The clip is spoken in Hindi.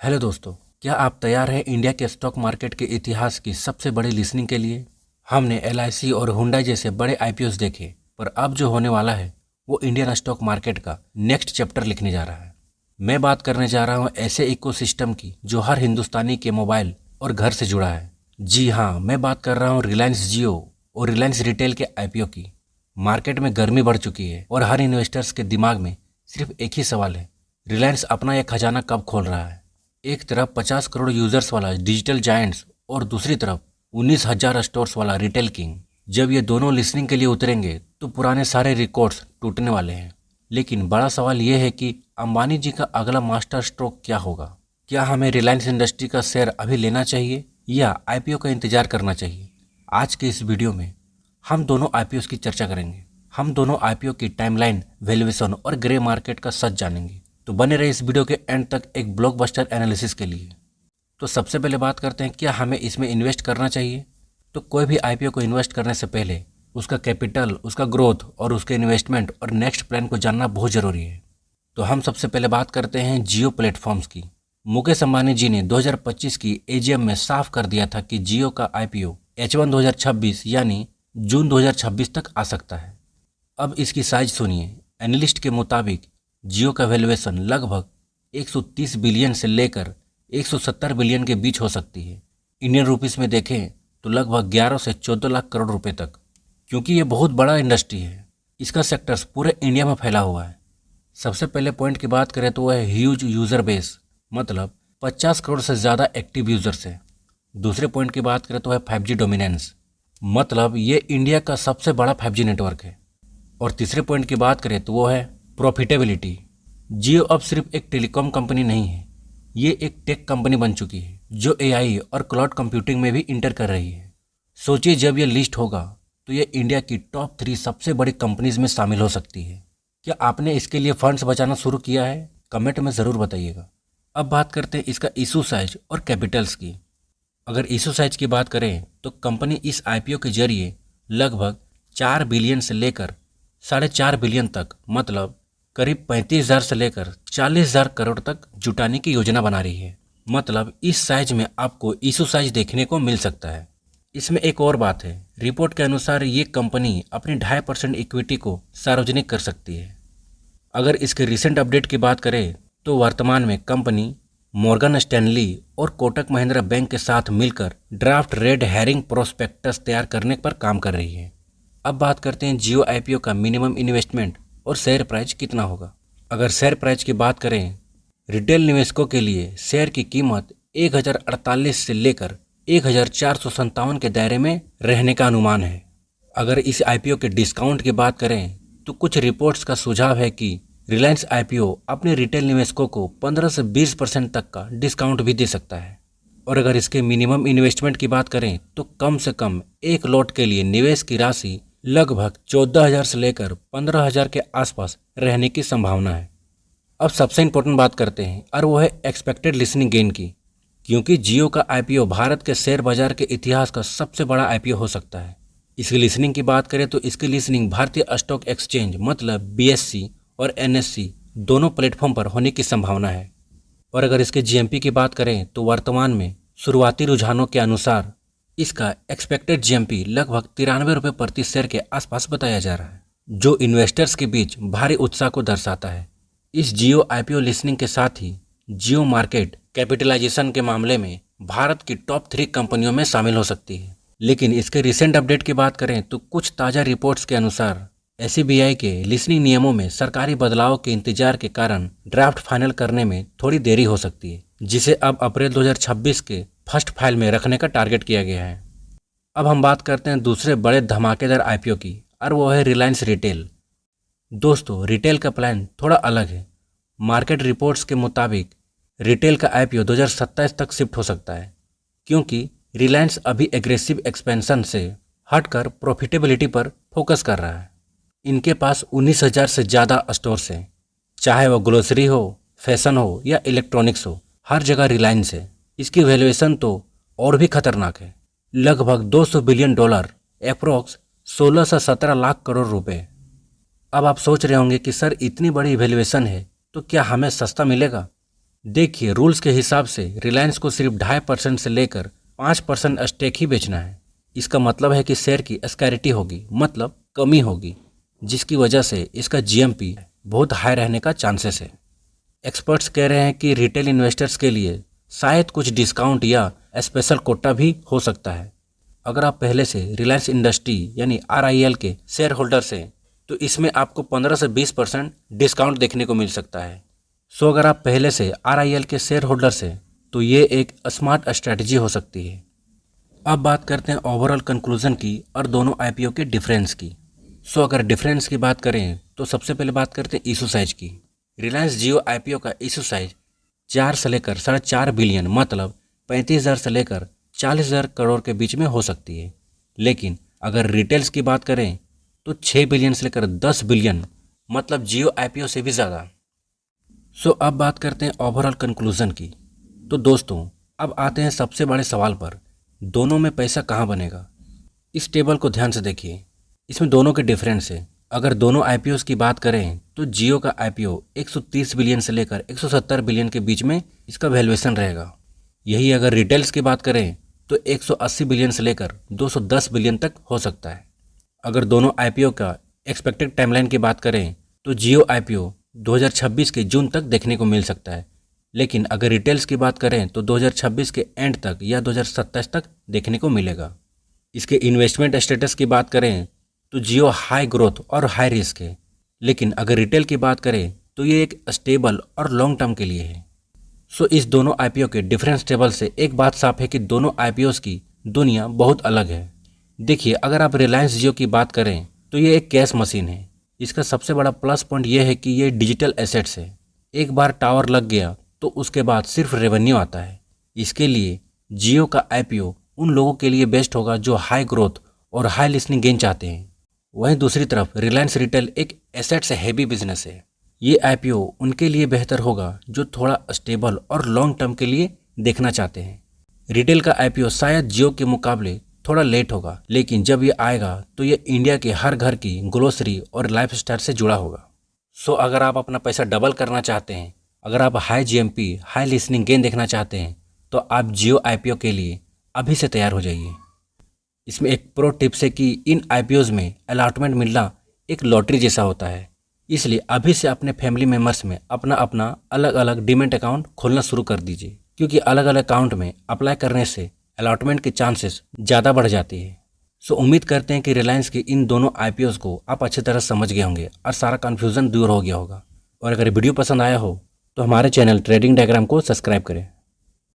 हेलो दोस्तों, क्या आप तैयार हैं इंडिया के स्टॉक मार्केट के इतिहास की सबसे बड़ी लिसनिंग के लिए। हमने एलआईसी और हुंडई जैसे बड़े आईपीओस देखे, पर अब जो होने वाला है वो इंडियन स्टॉक मार्केट का नेक्स्ट चैप्टर लिखने जा रहा है। मैं बात करने जा रहा हूँ ऐसे इकोसिस्टम की जो हर हिंदुस्तानी के मोबाइल और घर से जुड़ा है। जी हाँ, मैं बात कर रहा हूँ रिलायंस जियो और रिलायंस रिटेल के आईपीओ की। मार्केट में गर्मी बढ़ चुकी है और हर इन्वेस्टर्स के दिमाग में सिर्फ एक ही सवाल है, रिलायंस अपना यह खजाना कब खोल रहा है। एक तरफ 50 करोड़ यूजर्स वाला डिजिटल जायंट्स और दूसरी तरफ 19,000 स्टोर्स वाला रिटेल किंग। जब ये दोनों लिसनिंग के लिए उतरेंगे तो पुराने सारे रिकॉर्ड्स टूटने वाले हैं। लेकिन बड़ा सवाल ये है कि अंबानी जी का अगला मास्टर स्ट्रोक क्या होगा। क्या हमें रिलायंस इंडस्ट्री का शेयर अभी लेना चाहिए या आईपीओ का इंतजार करना चाहिए। आज के इस वीडियो में हम दोनों आईपीओ की चर्चा करेंगे। हम दोनों आईपीओ की टाइमलाइन, वैल्यूएशन और ग्रे मार्केट का सच जानेंगे। तो बने रहे इस वीडियो के एंड तक एक ब्लॉकबस्टर एनालिसिस के लिए। तो सबसे पहले बात करते हैं, क्या हमें इसमें इन्वेस्ट करना चाहिए। तो कोई भी आईपीओ को इन्वेस्ट करने से पहले उसका कैपिटल, उसका ग्रोथ और उसके इन्वेस्टमेंट और नेक्स्ट प्लान को जानना बहुत ज़रूरी है। तो हम सबसे पहले बात करते हैं जियो प्लेटफॉर्म्स की। मुकेश अंबानी जी ने 2025 की एजीएम में साफ कर दिया था कि जियो का आईपीओ H1 2026 यानी जून 2026 तक आ सकता है। अब इसकी साइज सुनिए। एनालिस्ट के मुताबिक जियो का वैल्यूएशन लगभग 130 बिलियन से लेकर 170 बिलियन के बीच हो सकती है। इंडियन रुपीस में देखें तो लगभग 11 से 14 लाख करोड़ रुपए तक। क्योंकि ये बहुत बड़ा इंडस्ट्री है, इसका सेक्टर्स पूरे इंडिया में फैला हुआ है। सबसे पहले पॉइंट की बात करें तो वह है ह्यूज यूज़र बेस, मतलब 50 करोड़ से ज़्यादा एक्टिव यूज़र्स है। दूसरे पॉइंट की बात करें तो है 5G डोमिनेंस, मतलब ये इंडिया का सबसे बड़ा 5G नेटवर्क है। और तीसरे पॉइंट की बात करें तो वो है प्रॉफिटेबिलिटी। जियो अब सिर्फ एक टेलीकॉम कंपनी नहीं है, ये एक टेक कंपनी बन चुकी है जो एआई और क्लाउड कंप्यूटिंग में भी इंटर कर रही है। सोचिए, जब ये लिस्ट होगा तो ये इंडिया की टॉप 3 सबसे बड़ी कंपनीज में शामिल हो सकती है। क्या आपने इसके लिए फंड्स बचाना शुरू किया है? कमेंट में ज़रूर बताइएगा। अब बात करते हैं इसका इशू साइज और कैपिटल्स की। अगर इशू साइज की बात करें तो कंपनी इस आईपीओ के जरिए लगभग 4 बिलियन से लेकर 4.5 बिलियन तक, मतलब करीब 35,000 से लेकर 40,000 करोड़ तक जुटाने की योजना बना रही है। मतलब इस साइज में आपको इशू साइज देखने को मिल सकता है। इसमें एक और बात है, रिपोर्ट के अनुसार ये कंपनी अपनी 2.5% इक्विटी को सार्वजनिक कर सकती है। अगर इसके रिसेंट अपडेट की बात करें तो वर्तमान में कंपनी मॉर्गन स्टैनली और कोटक महिंद्रा बैंक के साथ मिलकर ड्राफ्ट रेड हेरिंग प्रोस्पेक्टस तैयार करने पर काम कर रही है। अब बात करते हैं जियो आईपीओ का मिनिमम इन्वेस्टमेंट और शेयर प्राइस कितना होगा। अगर शेयर प्राइस की बात करें, रिटेल निवेशकों के लिए शेयर की कीमत 1,048 से लेकर 1,457 के दायरे में रहने का अनुमान है। अगर इस आईपीओ के डिस्काउंट की बात करें तो कुछ रिपोर्ट्स का सुझाव है कि रिलायंस आईपीओ अपने रिटेल निवेशकों को 15 से 20% तक का डिस्काउंट भी दे सकता है। और अगर इसके मिनिमम इन्वेस्टमेंट की बात करें तो कम से कम एक लॉट के लिए निवेश की राशि लगभग 14,000 से लेकर 15,000 के आसपास रहने की संभावना है। अब सबसे इम्पोर्टेंट बात करते हैं और वो है एक्सपेक्टेड लिसनिंग गेन की। क्योंकि जियो का आईपीओ भारत के शेयर बाजार के इतिहास का सबसे बड़ा आईपीओ हो सकता है। इसकी लिसनिंग की बात करें तो इसकी लिसनिंग भारतीय स्टॉक एक्सचेंज मतलब बीएससी और एनएससी दोनों प्लेटफॉर्म पर होने की संभावना है। और अगर इसके जीएमपी की बात करें तो वर्तमान में शुरुआती रुझानों के अनुसार इसका एक्सपेक्टेड जीएमपी लगभग 93 रुपये प्रति शेयर के आसपास बताया जा रहा है, जो इन्वेस्टर्स के बीच भारी उत्साह को दर्शाता है। इस जियो आईपीओ लिस्टिंग के साथ ही जियो मार्केट कैपिटलाइजेशन के मामले में भारत की टॉप 3 कंपनियों में शामिल हो सकती है। लेकिन इसके रिसेंट अपडेट की बात करें तो कुछ ताज़ा रिपोर्ट्स के अनुसार एसईबीआई के लिस्टिंग नियमों में सरकारी बदलाव के इंतजार के कारण ड्राफ्ट फाइनल करने में थोड़ी देरी हो सकती है, जिसे अब अप्रैल 2026 के फर्स्ट फाइल में रखने का टारगेट किया गया है। अब हम बात करते हैं दूसरे बड़े धमाकेदार आईपीओ की, और वो है रिलायंस रिटेल। दोस्तों, रिटेल का प्लान थोड़ा अलग है। मार्केट रिपोर्ट्स के मुताबिक रिटेल का आईपीओ 2027 तक शिफ्ट हो सकता है, क्योंकि रिलायंस अभी एग्रेसिव एक्सपेंशन से हटकर प्रॉफिटेबिलिटी पर फोकस कर रहा है। इनके पास 19,000 से ज़्यादा स्टोर्स हैं, चाहे वो ग्रोसरी हो, फैशन हो या इलेक्ट्रॉनिक्स हो, हर जगह रिलायंस है। इसकी वैल्यूएशन तो और भी खतरनाक है, लगभग $200 बिलियन, अप्रोक्स 16 से 17 लाख करोड़ रुपए। अब आप सोच रहे होंगे कि सर, इतनी बड़ी वैल्यूएशन है तो क्या हमें सस्ता मिलेगा? देखिए, रूल्स के हिसाब से रिलायंस को सिर्फ 2.5% से लेकर 5% स्टेक ही बेचना है। इसका मतलब है कि शेयर की स्कैरिटी होगी, मतलब कमी होगी, जिसकी वजह से इसका जीएमपी बहुत हाई रहने का चांसेस है। एक्सपर्ट्स कह रहे हैं कि रिटेल इन्वेस्टर्स के लिए शायद कुछ डिस्काउंट या स्पेशल कोटा भी हो सकता है। अगर आप पहले से रिलायंस इंडस्ट्री यानी RIL के शेयर होल्डर्स हैं तो इसमें आपको 15 से 20% डिस्काउंट देखने को मिल सकता है। सो अगर आप पहले से RIL के शेयर होल्डर्स हैं तो ये एक स्मार्ट स्ट्रैटेजी हो सकती है। अब बात करते हैं ओवरऑल कंक्लूजन की और दोनों IPO के डिफरेंस की। सो अगर डिफरेंस की बात करें तो सबसे पहले बात करते हैं इशू साइज की। रिलायंस जियो IPO का इशू साइज 4 से लेकर 4.5 बिलियन, मतलब 35,000 से लेकर 40,000 करोड़ के बीच में हो सकती है। लेकिन अगर रिटेल्स की बात करें तो 6 बिलियन से लेकर 10 बिलियन, मतलब जियो IPO से भी ज़्यादा। सो अब बात करते हैं ओवरऑल कंक्लूजन की। तो दोस्तों, अब आते हैं सबसे बड़े सवाल पर, दोनों में पैसा कहाँ बनेगा। इस टेबल को ध्यान से देखिए, इसमें दोनों के डिफरेंस है। अगर दोनों IPOs की बात करें तो जियो का IPO 130 बिलियन से लेकर 170 बिलियन के बीच में इसका वैल्यूएशन रहेगा। यही अगर रिटेल्स की बात करें तो 180 बिलियन से लेकर 210 बिलियन तक हो सकता है। अगर दोनों IPO का एक्सपेक्टेड टाइमलाइन की बात करें तो जियो IPO 2026 के जून तक देखने को मिल सकता है, लेकिन अगर रिटेल्स की बात करें तो 2026 के एंड तक या 2027 तक देखने को मिलेगा। इसके इन्वेस्टमेंट स्टेटस की बात करें तो जियो हाई ग्रोथ और हाई रिस्क है, लेकिन अगर रिटेल की बात करें तो ये एक स्टेबल और लॉन्ग टर्म के लिए है। सो इस दोनों IPO के डिफरेंस टेबल से एक बात साफ है कि दोनों IPOs की दुनिया बहुत अलग है। देखिए, अगर आप रिलायंस जियो की बात करें तो ये एक कैश मशीन है। इसका सबसे बड़ा प्लस पॉइंट ये है कि ये डिजिटल एसेट्स है। एक बार टावर लग गया तो उसके बाद सिर्फ रेवेन्यू आता है। इसके लिए जियो का IPO उन लोगों के लिए बेस्ट होगा जो हाई ग्रोथ और हाई लिसनिंग गेन चाहते हैं। वहीं दूसरी तरफ रिलायंस रिटेल एक एसेट से हैवी बिजनेस है। ये IPO उनके लिए बेहतर होगा जो थोड़ा स्टेबल और लॉन्ग टर्म के लिए देखना चाहते हैं। रिटेल का IPO शायद जियो के मुकाबले थोड़ा लेट होगा, लेकिन जब ये आएगा तो ये इंडिया के हर घर की ग्रोसरी और लाइफस्टाइल से जुड़ा होगा। सो अगर आप अपना पैसा डबल करना चाहते हैं, अगर आप high GMP high listening gain देखना चाहते हैं तो आप जियो IPO के लिए अभी से तैयार हो जाइए। इसमें एक प्रो टिप्स है कि इन IPOs में अलॉटमेंट मिलना एक लॉटरी जैसा होता है, इसलिए अभी से अपने फैमिली मेम्बर्स में अपना अपना अलग अलग डीमैट अकाउंट खोलना शुरू कर दीजिए, क्योंकि अलग अलग अकाउंट में अप्लाई करने से अलॉटमेंट के चांसेस ज़्यादा बढ़ जाती है। सो उम्मीद करते हैं कि रिलायंस के इन दोनों IPOs को आप अच्छी तरह समझ गए होंगे और सारा कन्फ्यूज़न दूर हो गया होगा। और अगर वीडियो पसंद आया हो तो हमारे चैनल ट्रेडिंग डायग्राम को सब्सक्राइब करें।